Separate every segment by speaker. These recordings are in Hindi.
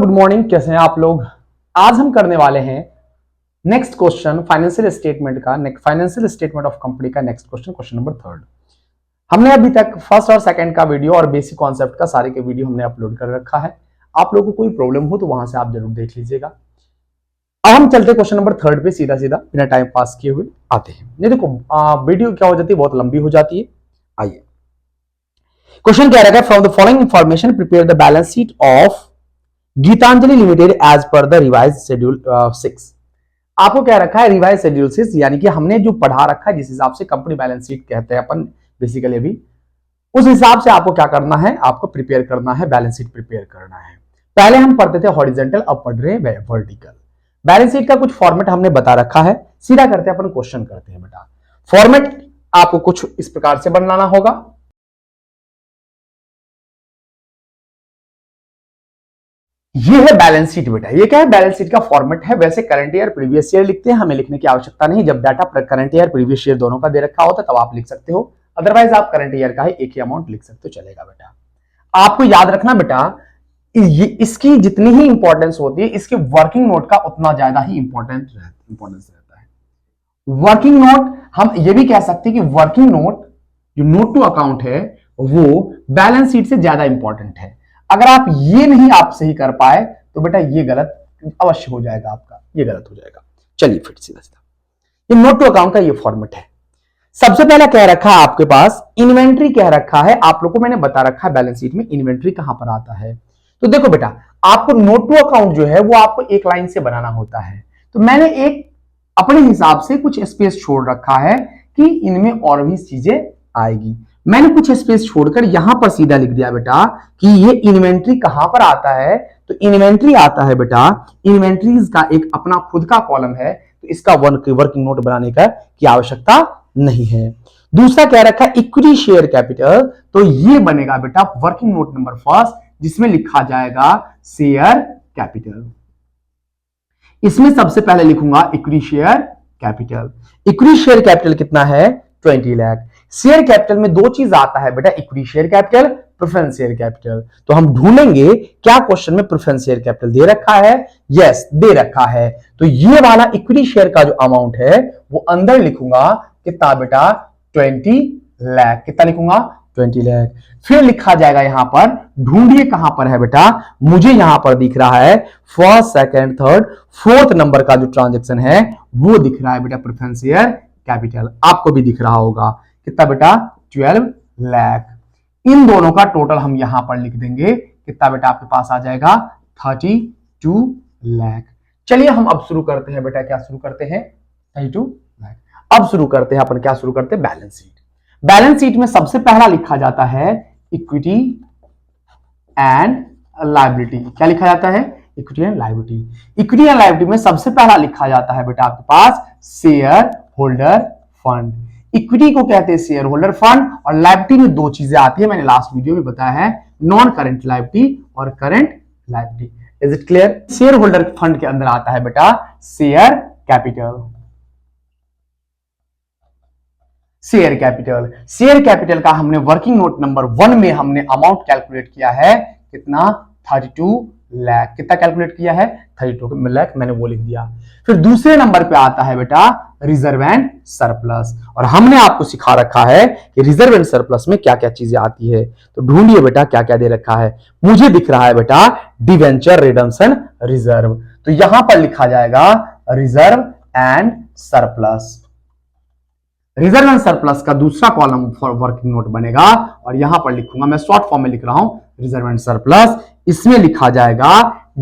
Speaker 1: गुड मॉर्निंग, कैसे हैं आप लोग। आज हम करने वाले हैं नेक्स्ट क्वेश्चन फाइनेंशियल स्टेटमेंट का, फाइनेंशियल स्टेटमेंट ऑफ कंपनी का नेक्स्ट क्वेश्चन, क्वेश्चन नंबर 3। हमने अभी तक फर्स्ट और सेकंड का वीडियो और बेसिक कॉन्सेप्ट का सारे के वीडियो हमने अपलोड कर रखा है। आप लोगों को कोई प्रॉब्लम हो तो वहां से आप जरूर देख लीजिएगा। अब हम चलते क्वेश्चन नंबर 3 पे, सीधा सीधा बिना टाइम पास किए हुए आते हैं। ये देखो वीडियो क्या हो जाती है, बहुत लंबी हो जाती है। आइए, क्वेश्चन क्या रहेगा, from the following information prepare the balance sheet of Gitanjali limited as per the revise schedule 6। आपको क्या रखा है, रिवाइज शेड्यूल 6, यानी कि हमने जो पढ़ा रखा है जिस हिसाब से कंपनी बैलेंस शीट कहते हैं अपन बेसिकली अभी, उस हिसाब से आपको क्या करना है, आपको प्रिपेयर करना है, बैलेंस शीट प्रिपेयर करना है। पहले हम पढ़ते थे हॉरिजॉन्टल, अब पढ़ रहे हैं वर्टिकल। बैलेंस शीट का कुछ फॉर्मेट हमने बता रखा है, सीधा करते हैं अपन, क्वेश्चन करते हैं बेटा। फॉर्मेट आपको कुछ इस प्रकार से बनाना होगा। ये है बैलेंस शीट बेटा। ये क्या है, बैलेंस शीट का फॉर्मेट है। वैसे करंट ईयर प्रीवियस ईयर लिखते हैं, हमें लिखने की आवश्यकता नहीं। जब data current year previous year दोनों का दे रखा होता है तब आप लिख सकते हो, अदरवाइज आप करंट ईयर का ही एक ही अमाउंट लिख सकते हो, चलेगा बेटा। आपको याद रखना बेटा, ये इसकी जितनी ही इंपॉर्टेंस होती है, इसके वर्किंग नोट का उतना ज्यादा ही इंपॉर्टेंस रहता है। वर्किंग नोट, हम ये भी कह सकते हैं कि वर्किंग नोट, जो नोट टू अकाउंट है, वो बैलेंस शीट से ज्यादा इंपॉर्टेंट है। अगर आप ये नहीं आप सही कर पाए तो बेटा ये गलत अवश्य हो जाएगा, आपका ये गलत हो जाएगा। चलिए फिर सीधा सीधा, ये नोट टू अकाउंट का ये फॉर्मेट है। सबसे पहला कह रखा है आपके पास इन्वेंट्री कह रखा है। आप लोगों को मैंने बता रखा है बैलेंस शीट में इन्वेंट्री कहां पर आता है। तो देखो बेटा, आपको नोट टू अकाउंट जो है वो आपको एक लाइन से बनाना होता है। तो मैंने एक अपने हिसाब से कुछ स्पेस छोड़ रखा है कि इनमें और भी चीजें आएगी। मैंने कुछ स्पेस छोड़कर यहां पर सीधा लिख दिया बेटा कि ये इन्वेंट्री कहां पर आता है। तो इन्वेंट्री आता है बेटा, इन्वेंट्रीज का एक अपना खुद का कॉलम है, तो इसका वर्किंग नोट बनाने का की आवश्यकता नहीं है। दूसरा क्या रखा है, इक्विटी शेयर कैपिटल। तो ये बनेगा बेटा वर्किंग नोट नंबर फर्स्ट, जिसमें लिखा जाएगा शेयर कैपिटल। इसमें सबसे पहले लिखूंगा equity share capital. Equity share capital कितना है, 20 लाख। शेयर कैपिटल में दो चीज आता है बेटा, equity share capital, preference share capital. तो हम ढूंढेंगे क्या क्वेश्चन में प्रेफरेंस शेयर कैपिटल दे रखा है। यस, दे रखा है। तो ये वाला इक्विटी शेयर का जो अमाउंट है वो अंदर लिखूंगा कितना बेटा, 20 लाख। कितना लिखूंगा, 20 लाख। फिर लिखा जाएगा यहां पर, ढूंढिए कहां पर है बेटा, मुझे यहां पर दिख रहा है first second third fourth number का जो ट्रांजैक्शन है वो दिख रहा है बेटा, प्रेफरेंस शेयर कैपिटल। आपको भी दिख रहा होगा कितना बेटा, 12 लाख। इन दोनों का टोटल हम यहां पर लिख देंगे, कितना बेटा आपके पास आ जाएगा, 32 लाख। चलिए हम अब शुरू करते हैं बेटा, क्या शुरू करते हैं, 32 लाख। अब शुरू करते हैं अपन, क्या शुरू करते हैं, बैलेंस शीट। बैलेंस शीट में सबसे पहला लिखा जाता है इक्विटी एंड लायबिलिटी। क्या लिखा जाता है, equity and liability. Equity and liability में सबसे पहला लिखा जाता है बेटा आपके पास शेयर होल्डर फंड। इक्विटी को कहते हैं शेयर होल्डर फंड, और लायबिलिटी में दो चीजें आती है, मैंने लास्ट वीडियो में बताया है, नॉन करंट लायबिलिटी और current liability. Is it clear. Share holder fund के अंदर आता है बेटा share capital. Share capital, share capital का हमने वर्किंग नोट नंबर 1 में हमने अमाउंट कैलकुलेट किया है, कितना, 32 लाख। कितना कैलकुलेट किया है, 32 लाख, मैंने वो लिख दिया। फिर दूसरे नंबर पे आता है बेटा रिजर्व एंड सरप्लस, और हमने आपको सिखा रखा है कि रिजर्व एंड सरप्लस में क्या क्या चीजें आती है। तो ढूंढिए बेटा क्या क्या दे रखा है। मुझे दिख रहा है बेटा डिवेंचर रिडम्पशन रिजर्व, तो यहां पर लिखा जाएगा reserve and surplus. Reserve and surplus का दूसरा कॉलम फॉर वर्किंग नोट बनेगा, और यहां पर लिखूंगा, मैं शॉर्ट फॉर्म में लिख रहा हूं, रिजर्व एंड सरप्लस। इसमें लिखा जाएगा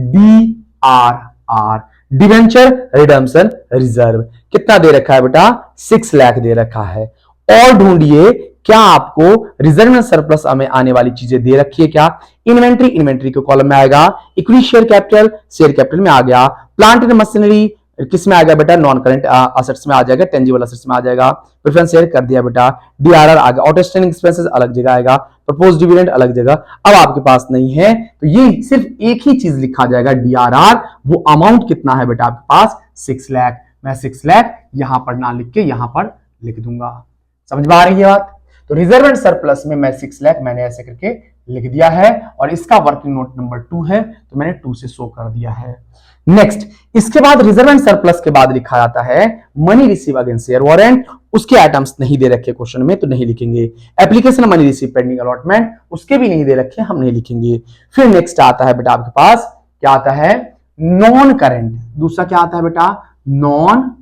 Speaker 1: DRR, डिवेंचर रिडम्पशन रिजर्व। कितना दे रखा है बेटा, 6 लाख दे रखा है। और ढूंढिए क्या आपको रिजर्व एंड सरप्लस में आने वाली चीजें दे रखी है क्या। इन्वेंट्री, इन्वेंट्री के कॉलम में आएगा। Equity share capital, share capital में आ गया। प्लांट एंड मशीनरी किस में आ गया बेटा, नॉन करंट असेट्स में आ जाएगा, टेंजिबल असेट्स में आ जाएगा। प्रेफरेंस शेयर कर दिया बेटा, DRR आ गया। आउटस्टैंडिंग एक्सपेंसेस अलग जगह आएगा, प्रपोज डिविडेंड अलग जगह। अब आपके पास नहीं है तो ये सिर्फ एक ही चीज लिखा जाएगा DRR, वो अमाउंट कितना है बेटा आपके पास, 6 लाख। मैं 6 लाख यहां पर ना लिख के यहां पर लिख दूंगा। समझ में आ रही है बात। तो रिजर्व एंड सरप्लस में मैं 6 लाख मैंने ऐसे करके लिख दिया है, और इसका वर्किंग नोट नंबर 2 है तो मैंने 2 से शो कर दिया है। नेक्स्ट, इसके बाद रिजर्व एंड सरप्लस के बाद लिखा जाता है money receive against share warrant. उसके आइटम्स नहीं दे रखे क्वेश्चन में तो नहीं लिखेंगे। Application money receive pending allotment, उसके भी नहीं दे रखे, हम नहीं लिखेंगे। फिर नेक्स्ट आता है बेटा आपके पास क्या आता है, नॉन करेंट। दूसरा क्या आता है बेटा, non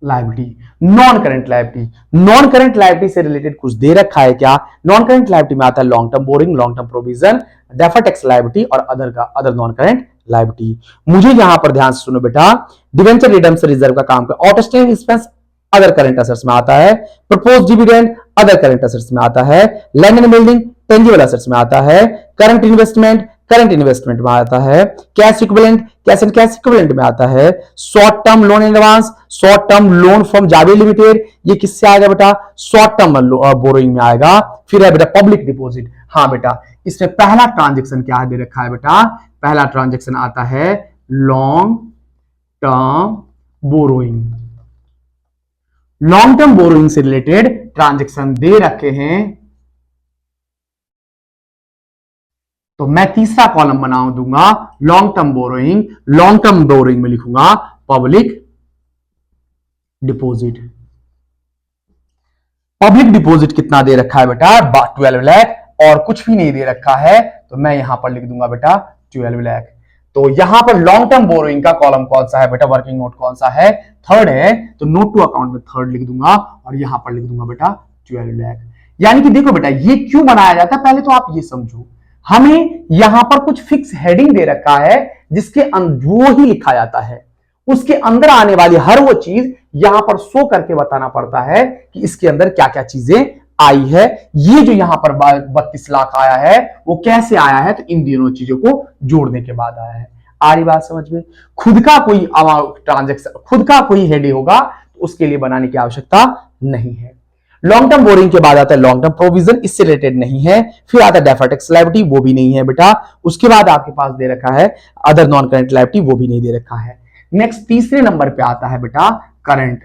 Speaker 1: liability. Non current liability, non current liability से रिलेटेड कुछ दे रखा है क्या? नॉन करंट लायबिलिटी में आता है long term borrowing, long term provision, deferred tax liability और अदर नॉन करंट लायबिलिटी। मुझे यहां पर ध्यान से सुनो बेटा, डिवेंचर रिडम्पशन रिजर्व का काम कर, outstanding expense other current assets में आता है, propose dividend other current assets में आता है, land and building tangible assets में आता है, करंट इन्वेस्टमेंट में आता है, cash equivalent cash and cash equivalent में आता है, short term loan advance, short term loan from Javed limited, ये किससे आएगा बेटा, शॉर्ट टर्म बोरोइंग में आएगा। फिर है बेटा पब्लिक डिपॉजिट। हाँ बेटा, इसमें पहला ट्रांजेक्शन क्या दे रखा है बेटा, पहला ट्रांजेक्शन आता है long term borrowing. Long term borrowing से रिलेटेड ट्रांजेक्शन दे रखे हैं तो मैं तीसरा कॉलम बना दूंगा long term borrowing. Long term borrowing में लिखूंगा पब्लिक डिपॉजिट। पब्लिक डिपॉजिट कितना दे रखा है बेटा, 12 लाख, और कुछ भी नहीं दे रखा है तो मैं यहां पर लिख दूंगा बेटा 12 लाख। तो यहां पर लॉन्ग टर्म बोरोइंग का कॉलम कौन सा है बेटा, वर्किंग नोट कौन सा है, थर्ड है, तो नोट टू अकाउंट में थर्ड लिख दूंगा और यहां पर लिख दूंगा बेटा 12 लाख। यानी कि देखो बेटा ये क्यों बनाया जाता है, पहले तो आप ये समझो, हमें यहां पर कुछ फिक्स हेडिंग दे रखा है जिसके वो ही लिखा जाता है, उसके अंदर आने वाली हर वो चीज यहां पर शो करके बताना पड़ता है कि इसके अंदर क्या क्या चीजें आई है। ये जो यहां पर 32 लाख आया है वो कैसे आया है, तो इन दोनों चीजों को जोड़ने के बाद आया है। आ रही बात समझ में? खुद का कोई ट्रांजेक्शन, खुद का कोई हेडिंग होगा तो उसके लिए बनाने की आवश्यकता नहीं है। लॉन्ग टर्म बोरिंग के बाद आता है लॉन्ग टर्म प्रोविजन, इससे रिलेटेड नहीं है। फिर आता है डेफर्ड टैक्स लायबिलिटी, वो भी नहीं है बेटा। उसके बाद आपके पास दे रखा है अदर नॉन करंट लायबिलिटी, वो भी नहीं दे रखा है। नेक्स्ट तीसरे नंबर पे आता है बेटा करंट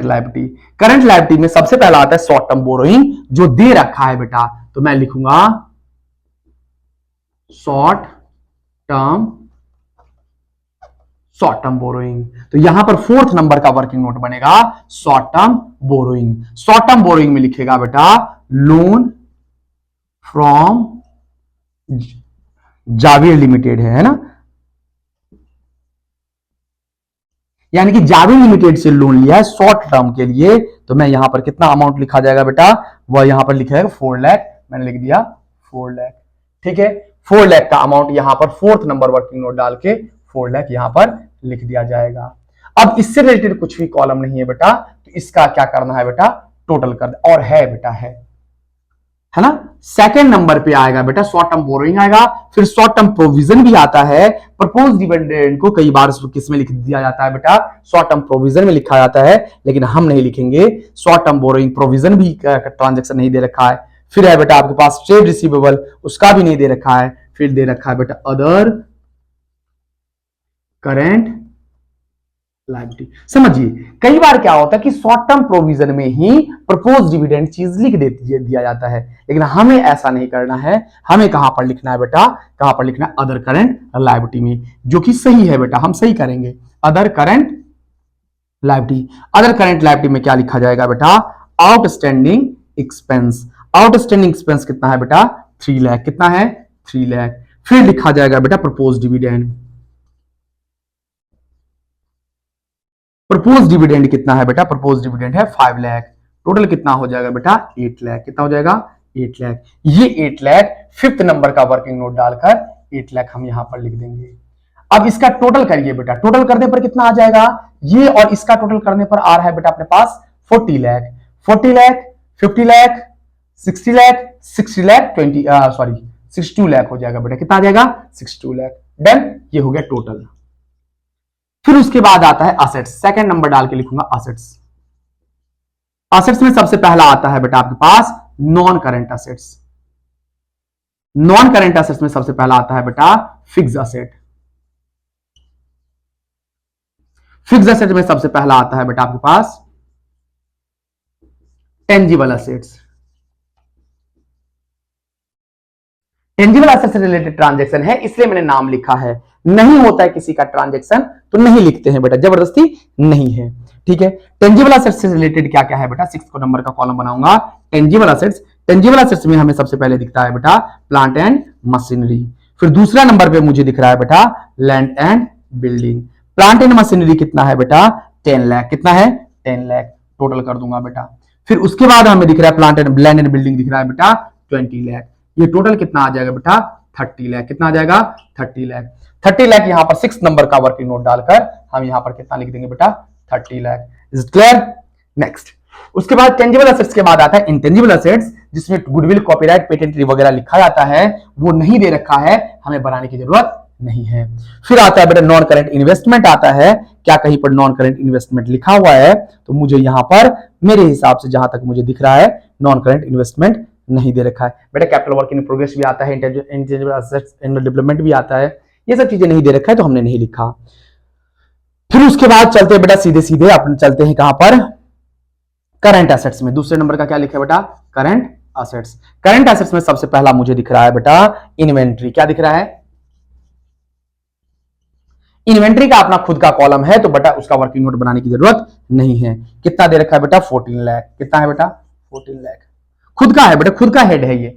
Speaker 1: लायबिलिटी। करंट लायबिलिटी में सबसे पहला आता है शॉर्ट टर्म बोरोइंग जो दे रखा है बेटा, तो मैं लिखूंगा शॉर्ट टर्म बोरोइंग। तो यहां पर फोर्थ नंबर का वर्किंग नोट बनेगा short term borrowing. Short term borrowing में लिखेगा बेटा लोन फ्रॉम जावेद लिमिटेड है ना, यानी कि जावेद लिमिटेड से लोन लिया है शॉर्ट टर्म के लिए। तो मैं यहां पर कितना अमाउंट लिखा जाएगा बेटा, वह यहां पर लिखा जाएगा 4 लाख, मैंने लिख दिया 4 लाख। ठीक है, 4 लाख का अमाउंट यहां पर फोर्थ नंबर वर्किंग नोट डाल के 4 लाख यहां पर लिख दिया जाएगा। अब इससे रिलेटेड कुछ भी कॉलम नहीं है बेटा, तो इसका क्या करना है बेटा, टोटल कर दे, और है बेटा है ना। सेकंड नंबर पे आएगा बेटा शॉर्ट टर्म बोरोइंग आएगा, फिर शॉर्ट टर्म प्रोविजन भी आता है। प्रपोज डिविडेंड को कई बार किस में लिख दिया जाता है बेटा, शॉर्ट टर्म प्रोविजन में लिखा जाता है, लेकिन हम नहीं लिखेंगे। शॉर्ट टर्म बोरोइंग प्रोविजन भी ट्रांजेक्शन नहीं दे रखा है। फिर है बेटा आपके पास ट्रेड रिसीवेबल, उसका भी नहीं दे रखा है। फिर दे रखा है बेटा अदर करेंट लायबिलिटी। समझिए कई बार क्या होता है कि शॉर्ट टर्म प्रोविजन में ही प्रपोज डिविडेंड चीज लिख दिया जाता है, लेकिन हमें ऐसा नहीं करना है। हमें कहां पर लिखना है बेटा, कहां पर लिखना है, अदर करंट लायबिलिटी में, जो कि सही है बेटा, हम सही करेंगे। Other current liability, other current liability में क्या लिखा जाएगा बेटा, आउटस्टैंडिंग एक्सपेंस। आउटस्टैंडिंग एक्सपेंस कितना है बेटा, 3 लाख। कितना है, 3 लाख। फिर लिखा जाएगा बेटा प्रपोज डिविडेंड। प्रपोज डिविडेंड कितना है बेटा, प्रपोज डिविडेंड है 5 लाख। टोटल कितना हो जाएगा बेटा, 8 लाख। कितना हो जाएगा, 8 लाख। ये 8 लाख फिफ्थ नंबर का वर्किंग नोट डालकर 8 लाख हम यहां पर लिख देंगे। अब इसका टोटल करिए बेटा, टोटल करने पर कितना आ जाएगा, ये और इसका टोटल करने पर आ रहा है बेटा अपने पास 40 लाख। 40 लाख, 50 लाख, 60 लाख, 60 लाख 62 लाख हो जाएगा बेटा। कितना आ जाएगा, 62 लाख। डन, ये हो गया टोटल। फिर उसके बाद आता है असेट्स, सेकंड नंबर डाल के लिखूंगा असेट्स। असेट्स में सबसे पहला आता है बेटा आपके पास non current assets. Non current assets में सबसे पहला आता है बेटा फिक्स्ड असेट। फिक्स्ड एसेट में सबसे पहला आता है बेटा आपके पास टेंजिबल एसेट्स। टेंजिबल एसेट से रिलेटेड ट्रांजेक्शन है, इसलिए मैंने नाम लिखा है। नहीं होता है किसी का ट्रांजेक्शन तो नहीं लिखते हैं बेटा, जबरदस्ती नहीं है। ठीक है, टेंजिबल एसेट्स से रिलेटेड क्या क्या है बेटा, 6 नंबर का कॉलम बनाऊंगा टेंजिबल एसेट्स। टेंजिबल एसेट्स में हमें सबसे पहले दिखता है बेटा प्लांट एंड मशीनरी। फिर दूसरा नंबर पे मुझे दिख रहा है बेटा land and building. Plant and machinery कितना है बेटा 10 लाख। कितना है 10 लाख, टोटल कर दूंगा बेटा। फिर उसके बाद हमें दिख रहा है plant and land and building दिख रहा है बेटा 20 लाख। ये टोटल कितना आ जाएगा बेटा 30 लाख। कितना आ जाएगा 30 लाख। 30 लाख यहां पर 6 नंबर का वर्किंग नोट डालकर हम यहां पर कितना लिख देंगे बेटा 30 लाख। Is clear. नेक्स्ट, उसके बाद टेंजिबल एसेट्स के बाद आता है इंटेंजिबल एसेट्स, जिसमें गुडविल कॉपीराइट पेटेंट वगैरह लिखा जाता है, वो नहीं दे रखा है, हमें बनाने की जरूरत नहीं है। फिर आता है बेटा नॉन करेंट इन्वेस्टमेंट आता है। क्या कहीं पर नॉन करेंट इन्वेस्टमेंट लिखा हुआ है तो मुझे यहां पर मेरे हिसाब से जहां तक मुझे दिख रहा है नॉन करेंट इन्वेस्टमेंट नहीं दे रखा है बेटा। कैपिटल वर्क इन प्रोग्रेस भी आता है, इंटेंजिबल एसेट्स एंड डेवलपमेंट भी आता है, ये सब चीजें नहीं दे रखा है तो हमने नहीं लिखा। फिर उसके बाद चलते हैं बेटा सीधे सीधे अपन चलते हैं कहां पर करंट एसेट्स में। दूसरे नंबर का क्या लिखा है बेटा करंट एसेट्स। करंट एसेट्स में सबसे पहला मुझे दिख रहा है बेटा इन्वेंट्री। क्या दिख रहा है इन्वेंट्री का अपना खुद का कॉलम है तो बेटा उसका वर्किंग नोट बनाने की जरूरत नहीं है। कितना दे रखा है बेटा 14 लाख। कितना है बेटा 14 लाख, खुद का है बेटा, खुद का हेड है ये,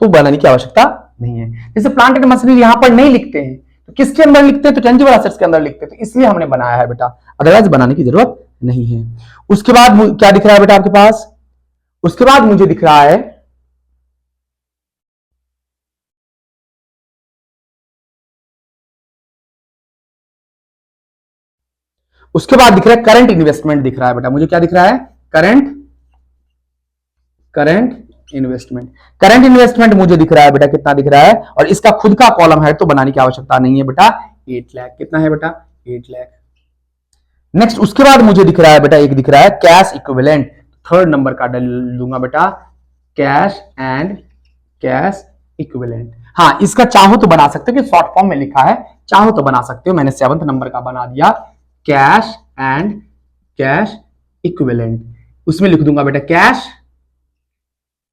Speaker 1: तो बनाने की आवश्यकता नहीं है। जैसे प्लांट एंड मशीनरी यहां पर नहीं लिखते हैं तो किसके अंदर लिखते हैं तो टेंजिबल एसेट्स के अंदर लिखते हैं, तो इसलिए हमने बनाया है बेटा, अदरवाइज बनाने की जरूरत नहीं है। उसके बाद क्या दिख रहा है बेटा आपके पास, उसके बाद मुझे दिख रहा है उसके बाद दिख रहा है करंट इन्वेस्टमेंट दिख रहा है बेटा। मुझे क्या दिख रहा है करंट इन्वेस्टमेंट। करंट इन्वेस्टमेंट मुझे दिख रहा है बेटा कितना दिख रहा है, और इसका खुद का कॉलम है तो बनाने की आवश्यकता नहीं है बेटा 8 लाख। कितना है बेटा 8 लाख। नेक्स्ट उसके बाद मुझे दिख रहा है बेटा एक दिख रहा है कैश इक्विवेलेंट। थर्ड नंबर का डाल दूंगा बेटा कैश एंड कैश इक्विवेलेंट। हाँ, इसका चाहो तो बना सकते हो कि शॉर्ट फॉर्म में लिखा है, चाहो तो बना सकते हो, मैंने 7th नंबर का बना दिया कैश एंड कैश इक्विवेलेंट। उसमें लिख दूंगा बेटा कैश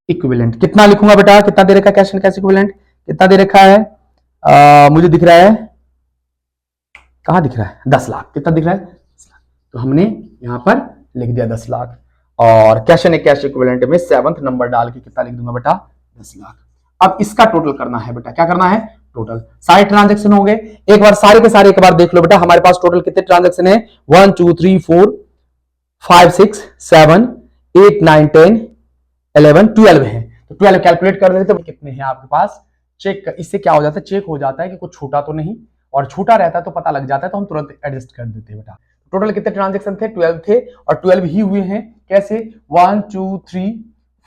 Speaker 1: इक्विवेलेंट। कितना लिखूंगा बेटा, कितना दे रखा है कैश एंड कैश इक्विवेलेंट, कितना दे रखा है मुझे दिख रहा है, कहां दिख रहा है 10 लाख। कितना दिख रहा है 10 लाख, तो हमने यहां पर लिख दिया 10 लाख। और कैश एंड कैश इक्विवेलेंट में 7th नंबर डाल के कितना लिख दूंगा बेटा 10 लाख। अब इसका टोटल करना है बेटा, क्या करना है टोटल। सारे ट्रांजेक्शन हो गए, एक बार सारे के सारे एक बार देख लो बेटा। हमारे पास टोटल कितने ट्रांजेक्शन है 1 2 3 4 5 6 7 8 9 10 11 12 है। तो 12 कैलकुलेट कर देते तो कितने हैं आपके पास, चेक इससे क्या हो जाता है, चेक हो जाता है कि कुछ छूटा तो नहीं, और छूटा रहता है तो पता लग जाता है तो हम तुरंत एडजस्ट कर देते हैं बेटा। टोटल कितने ट्रांजेक्शन थे 12 थे, और 12 ही हुए हैं। कैसे 1 2 3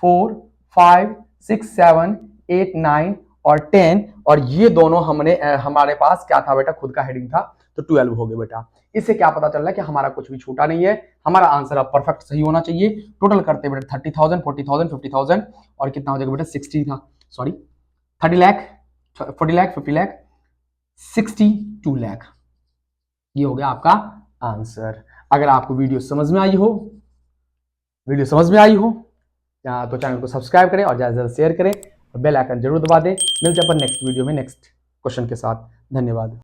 Speaker 1: 4 5 6 7 8 9 और 10, और ये दोनों हमने हमारे पास क्या था बेटा खुद का हेडिंग था तो 12 हो गए बेटा। इससे क्या पता चल रहा है कि हमारा कुछ भी छूटा नहीं है, हमारा आंसर अब परफेक्ट सही होना चाहिए। टोटल करते बेटा 30,000 40,000 50,000 और कितना हो जाएगा बेटा 60 था, सॉरी 30 लाख 40 लाख 50 लाख 62 लाख। ये हो गया आपका आंसर। अगर आपको वीडियो समझ में आई हो तो चैनल को सब्सक्राइब करें और ज्यादा से ज्यादा शेयर करें और बेल आइकन जरूर दबा दें। मिलते हैं अपन नेक्स्ट वीडियो में नेक्स्ट क्वेश्चन के साथ। धन्यवाद।